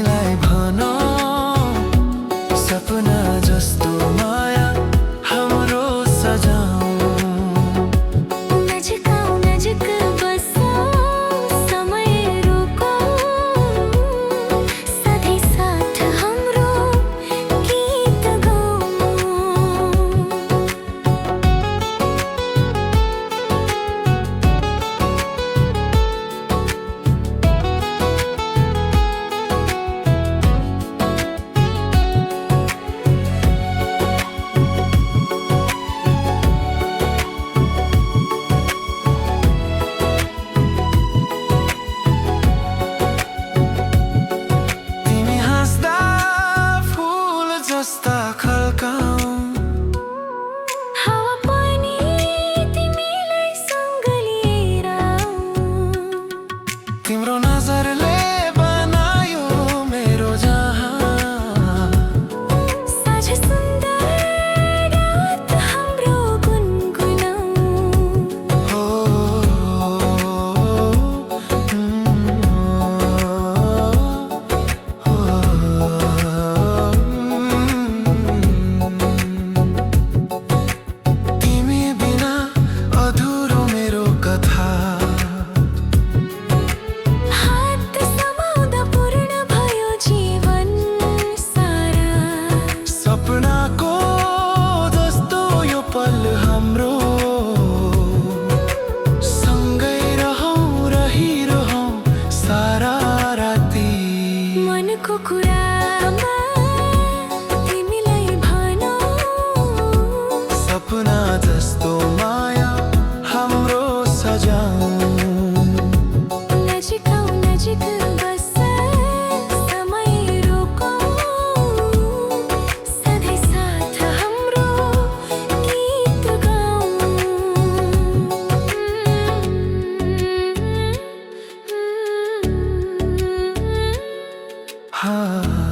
तिमीलाई भन सपना जस्तो माया हाम्रो सजाऊ। नजिक आऊ नजिक बस समय रोकौं सधैँ साथ हाम्रो गीत गाऊं। तिमी हाँस्दा फूल जस्ता खल्काऊ। हावा पनि तिमीलाई सँग लिएर आऊं। तिम्रो नजरले बनायो मेरो जहाँ। साँझ सुन्दर रात हाम्रो गुनगुनाऊं। हो तिमी बिना अधुरो मेरो कथा। हात समाउँदा पूर्ण भयो जीवन सारा। सपनाको जस्तो यो पल हाम्रो। सँगै रहौं रहिरहौं सारा राति। मनको कुरामा तिमीलाई भनौं सपना जस्तो माया हाम्रो सजाऊ। नजिक आऊ नजिक बस समय रोकौं सधैँ साथ हाम्रो गीत गाऊं। हाँ